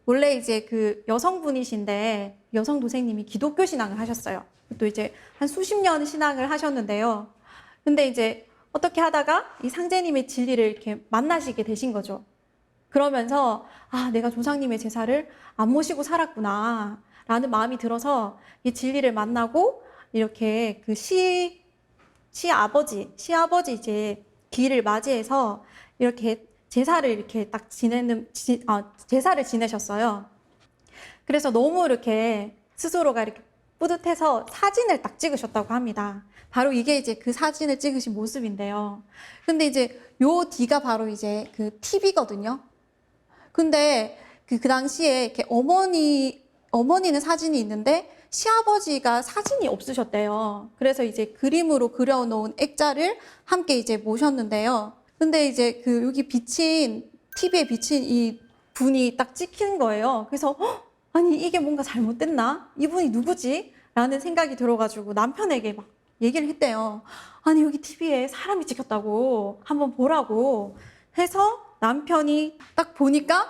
원래 이제 그 여성분이신데 여성 도생님이 기독교 신앙을 하셨어요. 또 이제 한 수십 년 신앙을 하셨는데요. 근데 이제 어떻게 하다가 이 상제님의 진리를 이렇게 만나시게 되신 거죠. 그러면서 아, 내가 조상님의 제사를 안 모시고 살았구나 라는 마음이 들어서 이 진리를 만나고 이렇게 그 시아버지 이제 기를 맞이해서 이렇게 제사를 이렇게 딱 제사를 지내셨어요. 그래서 너무 이렇게 스스로가 이렇게 뿌듯해서 사진을 딱 찍으셨다고 합니다. 바로 이게 이제 그 사진을 찍으신 모습인데요. 근데 이제 요 뒤가 바로 이제 그 TV거든요. 근데 그 당시에 이렇게 어머니는 사진이 있는데 시아버지가 사진이 없으셨대요. 그래서 이제 그림으로 그려놓은 액자를 함께 이제 모셨는데요. 근데 이제 그 여기 TV에 비친 이 분이 딱 찍힌 거예요. 그래서 아니 이게 뭔가 잘못됐나? 이분이 누구지? 라는 생각이 들어가지고 남편에게 막 얘기를 했대요. 아니 여기 TV에 사람이 찍혔다고 한번 보라고 해서 남편이 딱 보니까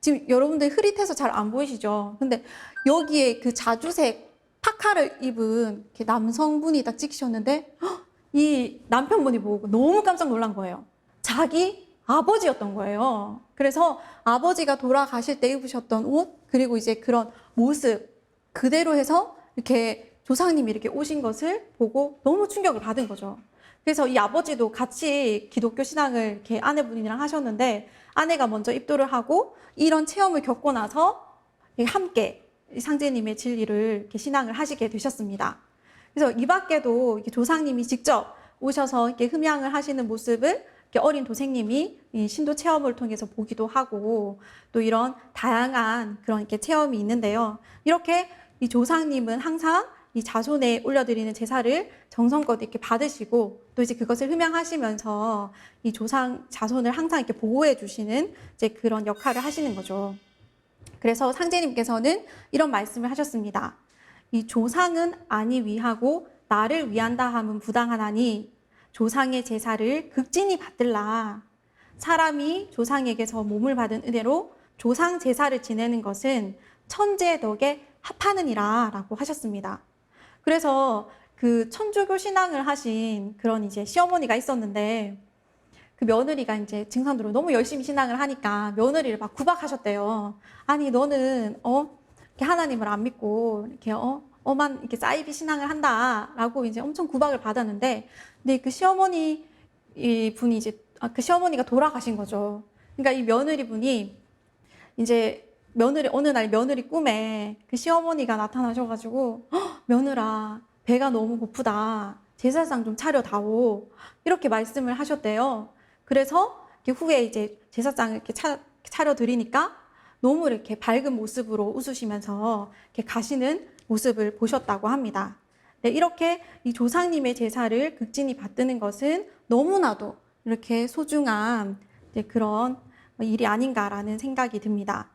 지금 여러분들 흐릿해서 잘 안 보이시죠? 근데 여기에 그 자주색 파카를 입은 이렇게 남성분이 딱 찍히셨는데 이 남편분이 보고 너무 깜짝 놀란 거예요. 자기 아버지였던 거예요. 그래서 아버지가 돌아가실 때 입으셨던 옷, 그리고 이제 그런 모습 그대로 해서 이렇게 조상님이 이렇게 오신 것을 보고 너무 충격을 받은 거죠. 그래서 이 아버지도 같이 기독교 신앙을 이렇게 아내분이랑 하셨는데 아내가 먼저 입도를 하고 이런 체험을 겪고 나서 함께 상제님의 진리를 이렇게 신앙을 하시게 되셨습니다. 그래서 이 밖에도 이렇게 조상님이 직접 오셔서 이렇게 흠양을 하시는 모습을 이렇게 어린 도생님이 이 신도 체험을 통해서 보기도 하고 또 이런 다양한 그런 이렇게 체험이 있는데요. 이렇게 이 조상님은 항상 이 자손에 올려드리는 제사를 정성껏 이렇게 받으시고 또 이제 그것을 흠양하시면서 이 조상 자손을 항상 이렇게 보호해 주시는 이제 그런 역할을 하시는 거죠. 그래서 상제님께서는 이런 말씀을 하셨습니다. 이 조상은 아니 위하고 나를 위한다 함은 부당하나니 조상의 제사를 극진히 받들라. 사람이 조상에게서 몸을 받은 은혜로 조상 제사를 지내는 것은 천재 덕에 합하느니라 라고 하셨습니다. 그래서 그 천주교 신앙을 하신 그런 이제 시어머니가 있었는데 그 며느리가 이제 증상으로 너무 열심히 신앙을 하니까 며느리를 막 구박하셨대요. 아니 너는 이렇게 하나님을 안 믿고 이렇게 만 이렇게 사이비 신앙을 한다라고 이제 엄청 구박을 받았는데, 근데 그 시어머니 이 분이 이제 그 시어머니가 돌아가신 거죠. 그러니까 이 며느리 분이 이제 어느 날 며느리 꿈에 그 시어머니가 나타나셔가지고 며느라 배가 너무 고프다. 제사상 좀 차려다오. 이렇게 말씀을 하셨대요. 그래서 후에 이제 제사상을 이렇게 차려드리니까 너무 이렇게 밝은 모습으로 웃으시면서 이렇게 가시는 모습을 보셨다고 합니다. 네, 이렇게 이 조상님의 제사를 극진히 받드는 것은 너무나도 이렇게 소중한 그런 일이 아닌가라는 생각이 듭니다.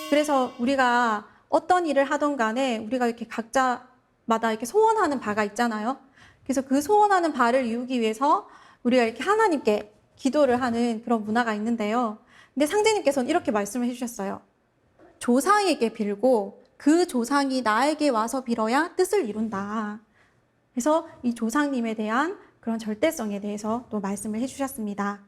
그래서 우리가 어떤 일을 하던 간에 우리가 이렇게 각자마다 이렇게 소원하는 바가 있잖아요. 그래서 그 소원하는 바를 이루기 위해서 우리가 이렇게 하나님께 기도를 하는 그런 문화가 있는데요. 근데 상제님께서는 이렇게 말씀을 해주셨어요. 조상에게 빌고 그 조상이 나에게 와서 빌어야 뜻을 이룬다. 그래서 이 조상님에 대한 그런 절대성에 대해서 또 말씀을 해주셨습니다.